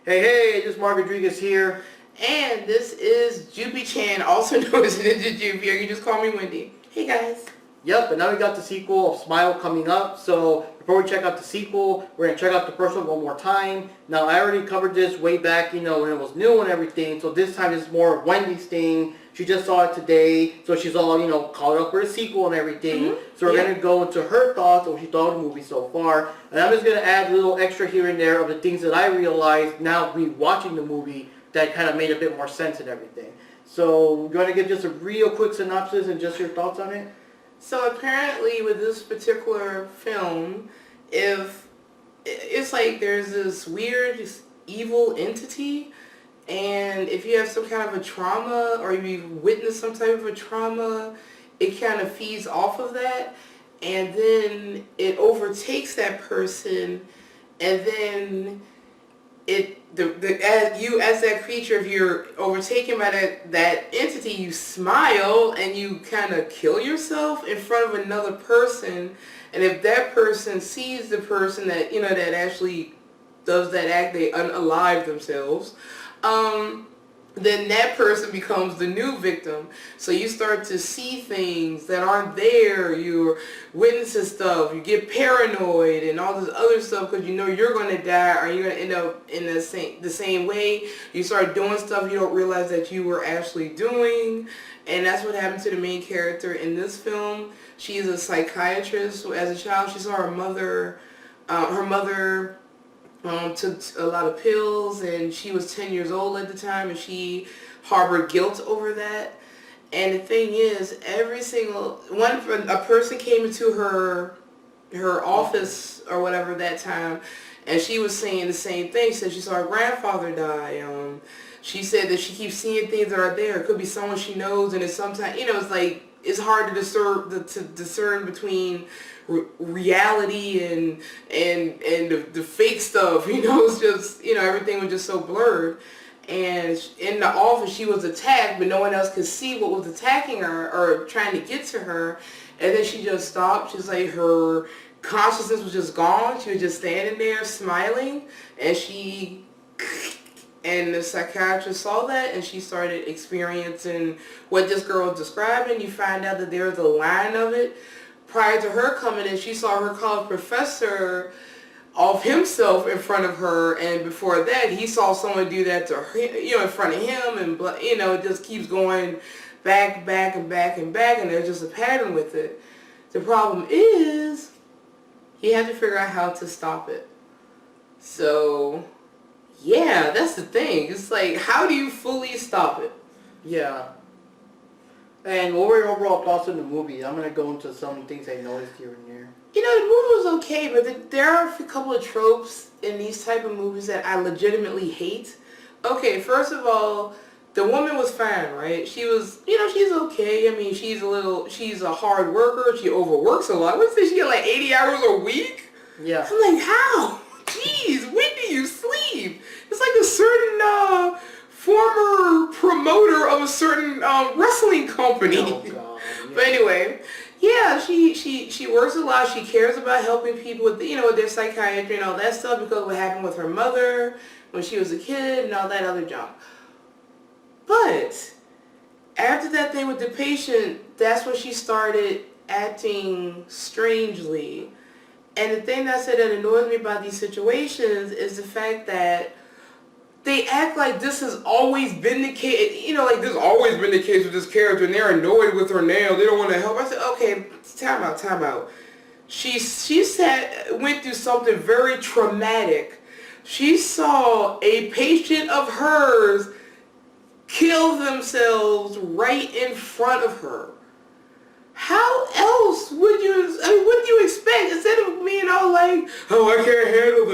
Hey, this is Mark Rodriguez here. And this is Jupi-chan, also known as Ninja Jupi, or you just call me Wendy. Hey guys. Yep, and now we got the sequel of Smile coming up. So before we check out the sequel, we're going to check out the first one more time. Now, I already covered this way back, when it was new and everything. So this time it's more of Wendy's thing. She just saw it today, so she's all, caught up for the sequel and everything. Mm-hmm. So we're going to go into her thoughts on what she thought of the movie so far. And I'm just going to add a little extra here and there of the things that I realized now rewatching the movie that kind of made a bit more sense and everything. So you want to give just a real quick synopsis and just your thoughts on it? So apparently with this particular film, if it's like there's this weird evil entity, and if you have some kind of a trauma or you witness some type of a trauma, it kind of feeds off of that, and then it overtakes that person, and then as that creature, if you're overtaken by that entity, you smile and you kind of kill yourself in front of another person. And if that person sees the person that that actually does that act, they unalive themselves, then that person becomes the new victim. So you start to see things that aren't there. You're witnessing stuff. You get paranoid and all this other stuff because you're going to die or you're going to end up in the same way. You start doing stuff you don't realize that you were actually doing. And that's what happened to the main character in this film. She's a psychiatrist. So as a child, she saw her mother. Took a lot of pills, and she was 10 years old at the time, and she harbored guilt over that. And the thing is, a person came into her office or whatever that time, and she was saying the same thing. She said she saw her grandfather die. She said that she keeps seeing things that are there. It could be someone she knows, and it's sometimes, it's like, it's hard to discern between reality and the fake stuff. It's just, everything was just so blurred. And in the office, she was attacked, but no one else could see what was attacking her or trying to get to her. And then she just stopped. She's like, her consciousness was just gone. She was just standing there smiling, and the psychiatrist saw that, and she started experiencing what this girl was describing. You find out that there's a line of it. Prior to her coming in, she saw her college professor off himself in front of her, and before that, he saw someone do that to her, in front of him, and it just keeps going back, and there's just a pattern with it. The problem is, he had to figure out how to stop it. So, yeah, that's the thing. It's like, how do you fully stop it? Yeah. And what were your overall thoughts on the movie? I'm going to go into some things I noticed here and there. The movie was okay, but there are a couple of tropes in these type of movies that I legitimately hate. Okay, first of all, the woman was fine, right? She was, she's okay. I mean, she's a hard worker. She overworks a lot. What's this? She get like 80 hours a week? Yeah. I'm like, how? Jeez, when do you sleep? It's like a certain former promoter of a certain wrestling company. Oh, God. Yeah. But anyway, yeah, she works a lot. She cares about helping people with with their psychiatry and all that stuff because of what happened with her mother when she was a kid and all that other junk. But after that thing with the patient, that's when she started acting strangely. And the thing that annoys me about these situations is the fact that they act like this has always been the case, like this has always been the case with this character, and they're annoyed with her now. They don't want to help. I said, okay, time out. She went through something very traumatic. She saw a patient of hers kill themselves right in front of her. How else what do you expect? Instead of being all like, oh, I can't handle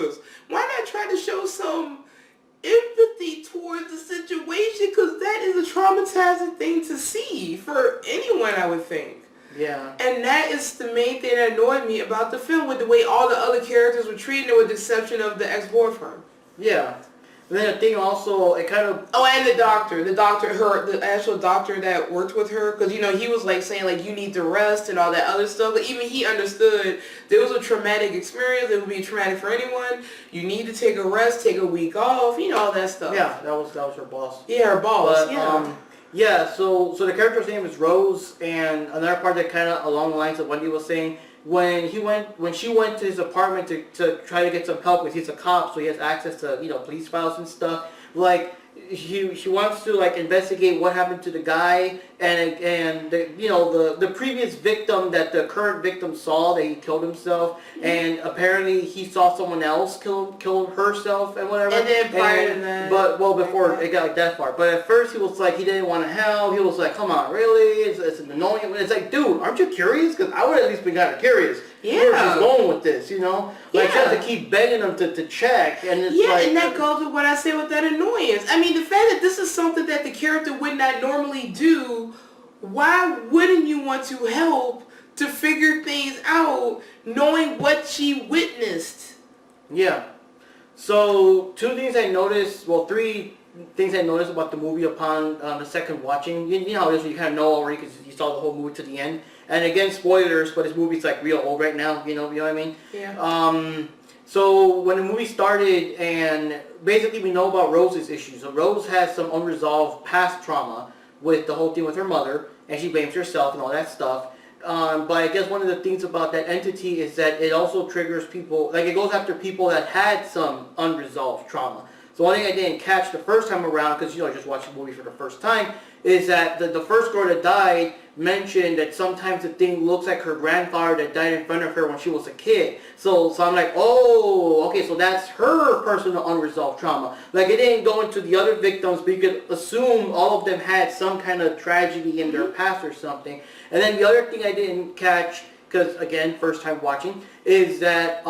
this. Why not try to show some empathy towards the situation? Because that is a traumatizing thing to see for anyone, I would think. Yeah. And that is the main thing that annoyed me about the film, with the way all the other characters were treated, with the exception of the ex-boyfriend. Yeah. And then the thing also, it kind of... Oh, and the actual doctor that worked with her, because, you know, he was, like, saying, like, you need to rest and all that other stuff. But even he understood there was a traumatic experience. It would be traumatic for anyone. You need to take a rest, take a week off, you know, all that stuff. Yeah, that was her boss. Yeah, her boss, but, yeah. Yeah, so the character's name is Rose, and another part that kind of along the lines of Wendy was saying, when she went to his apartment to try to get some help, because he's a cop, so he has access to, you know, police files and stuff, like, she wants to, like, investigate what happened to the guy, and the, you know, the previous victim that the current victim saw, that he killed himself, and apparently he saw someone else kill herself and whatever. And then prior to that... But, well, before it got like that far. But at first he was like, he didn't want to help, he was like, come on, really? It's annoying. It's like, dude, aren't you curious? Because I would at least been kind of curious. Yeah. Where she's going with this, you know? Like, Yeah. she has to keep begging them to check, and it's yeah, like... and that goes with what I said with that annoyance. I mean, the fact that this is something that the character would not normally do, why wouldn't you want to help to figure things out knowing what she witnessed? Yeah. So, two things I noticed, well, three things I noticed about the movie upon the second watching. You know how it is, you kind of know already because you saw the whole movie to the end. And again, spoilers, but this movie's like real old right now, you know what I mean? Yeah. So when the movie started, and basically we know about Rose's issues. So Rose has some unresolved past trauma with the whole thing with her mother, and she blames herself and all that stuff. But I guess one of the things about that entity is that it also triggers people, like it goes after people that had some unresolved trauma. So one thing I didn't catch the first time around, because, you know, I just watched the movie for the first time, is that the first girl that died mentioned that sometimes the thing looks like her grandfather that died in front of her when she was a kid. So I'm like, oh, okay, so that's her personal unresolved trauma. Like, it didn't go into the other victims, but you could assume all of them had some kind of tragedy in their past or something. And then the other thing I didn't catch, because, again, first time watching, is that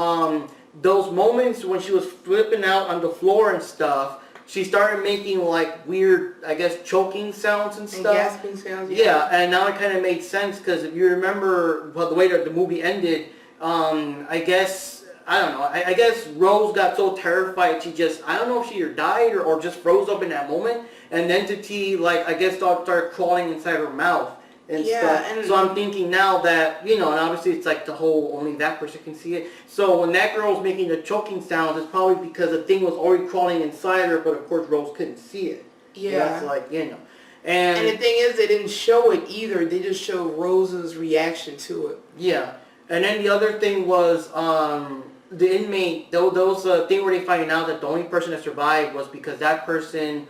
those moments when she was flipping out on the floor and stuff, she started making like weird, I guess, choking sounds and stuff. And gasping sounds. Yeah, and now it kind of made sense because if you remember, well, the way that the movie ended, I guess, I don't know, I guess Rose got so terrified she just, I don't know if she either died or just froze up in that moment, and the entity, like, I guess started crawling inside her mouth and stuff. And so I'm thinking now that, you know, and obviously it's like the whole only that person can see it. So when that girl was making the choking sounds, it's probably because the thing was already crawling inside her, but of course Rose couldn't see it. Yeah. So that's like, you know. And the thing is, they didn't show it either. They just showed Rose's reaction to it. Yeah. And then the other thing was the inmate, those thing where they find out that the only person that survived was because that person,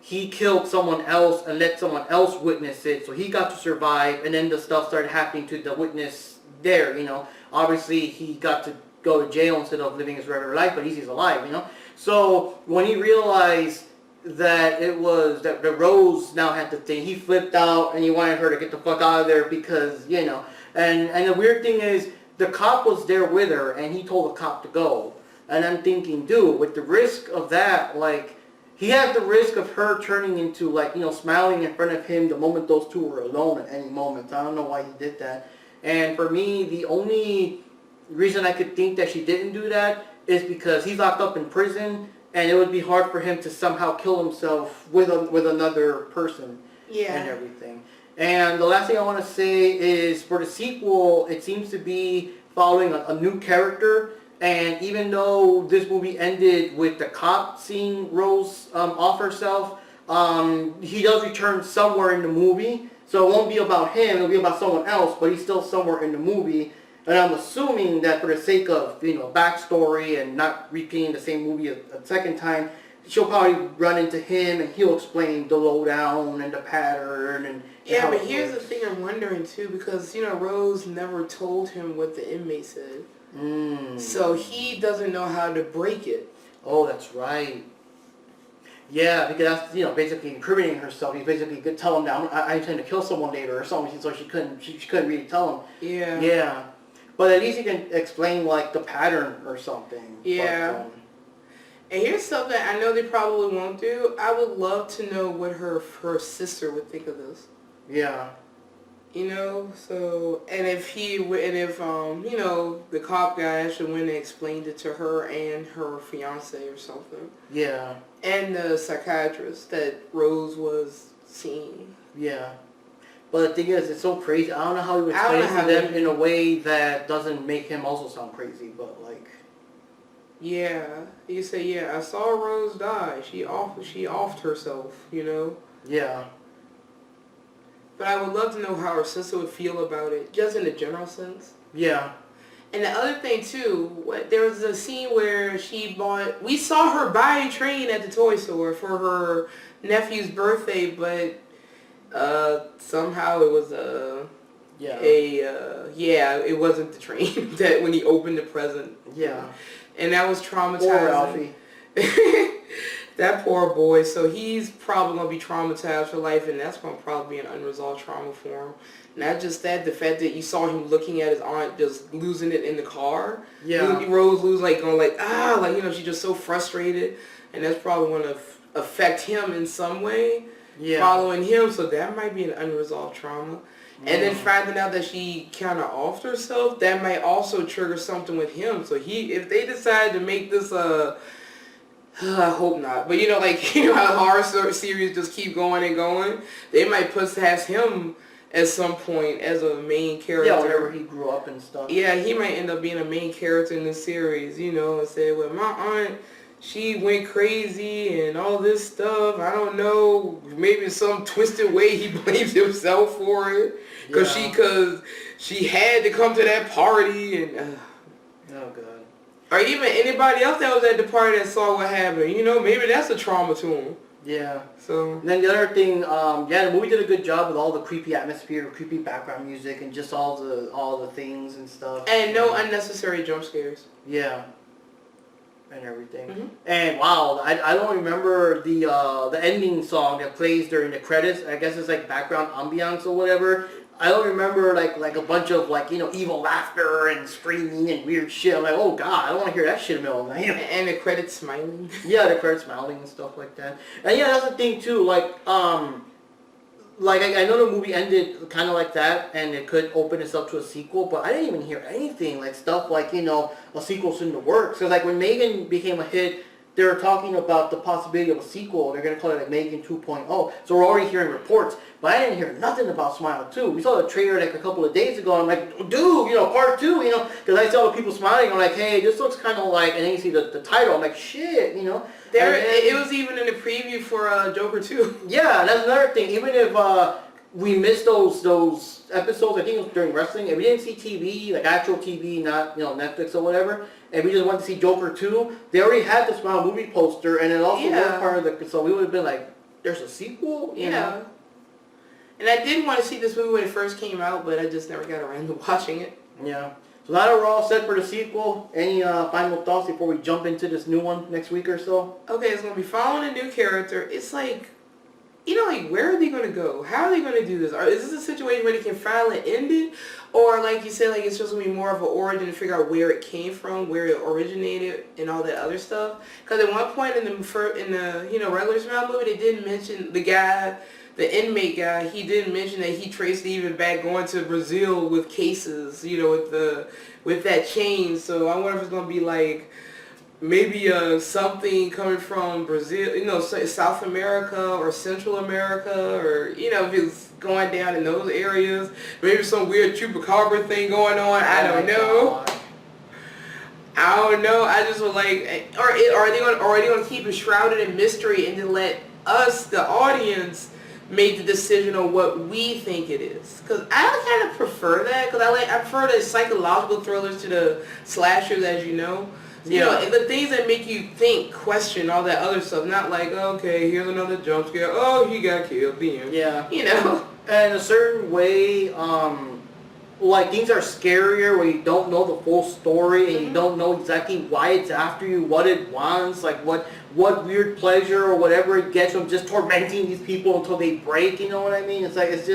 he killed someone else and let someone else witness it, so he got to survive, and then the stuff started happening to the witness there, you know. Obviously, he got to go to jail instead of living his regular life, but he's alive, you know. So when he realized that it was, that the Rose now had the thing, he flipped out and he wanted her to get the fuck out of there because, you know. And the weird thing is, the cop was there with her, and he told the cop to go. And I'm thinking, dude, with the risk of that, like, he had the risk of her turning into, like, you know, smiling in front of him the moment those two were alone at any moment. I don't know why he did that. And for me, the only reason I could think that she didn't do that is because he's locked up in prison, and it would be hard for him to somehow kill himself with another person and everything. And the last thing I want to say is for the sequel, it seems to be following a new character. And even though this movie ended with the cop seeing Rose off herself, he does return somewhere in the movie. So it won't be about him, it'll be about someone else, but he's still somewhere in the movie. And I'm assuming that for the sake of, you know, backstory and not repeating the same movie a second time, she'll probably run into him and he'll explain the lowdown and the pattern and yeah, but here's the thing I'm wondering too, because, you know, Rose never told him what the inmate said. So he doesn't know how to break it. Oh, that's right. Yeah, because that's, you know, basically incriminating herself. He's basically telling him that I intend to kill someone later or something, so she couldn't really tell him. Yeah. Yeah. But at least he can explain, like, the pattern or something. Yeah. But, and here's something I know they probably won't do. I would love to know what her sister would think of this. yeah. You know, so, and if you know, the cop guy actually went and explained it to her and her fiance or something. Yeah. And the psychiatrist that Rose was seeing. Yeah. But the thing is, it's so crazy. I don't know how he would explain it to them in a way that doesn't make him also sound crazy, but like... Yeah. You say, yeah, I saw Rose die. She offed herself, you know? Yeah. But I would love to know how her sister would feel about it, just in a general sense. Yeah. And the other thing, too, there was a scene where we saw her buy a train at the toy store for her nephew's birthday, but somehow it was it wasn't the train that when he opened the present. Yeah. And that was traumatizing. Poor Ralphie. That poor boy. So he's probably going to be traumatized for life, and that's going to probably be an unresolved trauma for him. Not just that, the fact that you saw him looking at his aunt just losing it in the car. Yeah. Rose going like, you know, she's just so frustrated. And that's probably going to affect him in some way. Yeah. Following him, so that might be an unresolved trauma. And then finding out that she kind of offed herself, that might also trigger something with him. So if they decide to make this I hope not, but you know, like, you know how horror series just keep going and going, they might cast him at some point as a main character. Yeah, whenever he grew up and stuff. Yeah, he might end up being a main character in the series, you know, and say, well, my aunt, she went crazy and all this stuff. I don't know. Maybe in some twisted way he blames himself for it. Because she had to come to that party and... oh, God. Or even anybody else that was at the party that saw what happened. You know, maybe that's a trauma to him. Yeah. So... And then the other thing, the movie did a good job with all the creepy atmosphere, creepy background music, and just all the things and stuff. And no unnecessary jump scares. Yeah. And everything. Mm-hmm. And wow, I don't remember the ending song that plays during the credits. I guess it's like background ambiance or whatever. I don't remember like a bunch of like, you know, evil laughter and screaming and weird shit. I'm like, oh God, I don't want to hear that shit in the middle of the night. And the credits smiling. Yeah, the credits smiling and stuff like that. And yeah, that's the thing too. Like I know the movie ended kind of like that, and it could open us up to a sequel, but I didn't even hear anything like stuff like, you know, a sequel's in the works. Because like when Megan became a hit, they were talking about the possibility of a sequel. They're going to call it like Megan 2.0. So we're already hearing reports. But I didn't hear nothing about Smile 2. We saw the trailer like a couple of days ago. And I'm like, dude, you know, part 2, you know. Because I saw the people smiling. I'm like, hey, this looks kind of like... And then you see the title. I'm like, shit, you know. It was even in the preview for Joker 2. Yeah, that's another thing. Even if we missed those episodes, I think it was during wrestling, if we didn't see TV, like actual TV, not, you know, Netflix or whatever, and we just wanted to see Joker 2, they already had the Smile movie poster, and it also was part of the, so we would have been like, there's a sequel? You know? And I did want to see this movie when it first came out, but I just never got around to watching it. Yeah. So now that we're all set for the sequel, any final thoughts before we jump into this new one next week or so? Okay, it's going to be following a new character. It's like, you know, like, where are they going to go? How are they going to do this? Is this a situation where they can finally end it? Or, like you said, like, it's just going to be more of an origin to figure out where it came from, where it originated, and all that other stuff? Because at one point in the you know, regular Smile movie, they did mention the guy, the inmate guy, he did mention that he traced even back going to Brazil with cases, you know, with that chain. So I wonder if it's going to be, like, maybe something coming from Brazil, you know, South America or Central America, or, you know, if it's going down in those areas. Maybe some weird chupacabra thing going on. I don't know. I don't know. I just would like, are they going to keep it shrouded in mystery and then let us, the audience, make the decision on what we think it is? Because I kind of prefer that, because I prefer the psychological thrillers to the slashers, as you know. You know, the things that make you think, question, all that other stuff. Not like, okay, here's another jump scare. Oh, he got killed. The end. Yeah. You know? And in a certain way, like, things are scarier where you don't know the full story and you don't know exactly why it's after you, what it wants, like what weird pleasure or whatever it gets from just tormenting these people until they break, you know what I mean? It's like, it's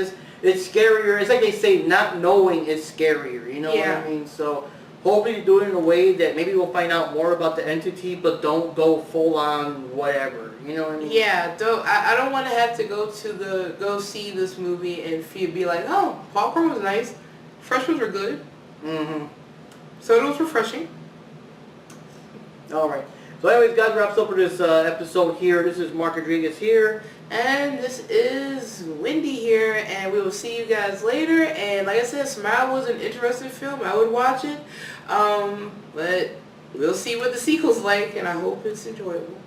scarier. It's like they say, not knowing is scarier, you know what I mean? So... hopefully do it in a way that maybe we'll find out more about the entity, but don't go full on whatever. You know what I mean? Yeah, I don't want to have to go see this movie and be like, oh, popcorn was nice, freshmen were good. Mm-hmm. Soda was refreshing. All right. So anyways, guys, wraps up with this episode here. This is Mark Rodriguez here. And this is Wendy here, and we will see you guys later. And like I said, Smile was an interesting film. I would watch it. But we'll see what the sequel's like, and I hope it's enjoyable.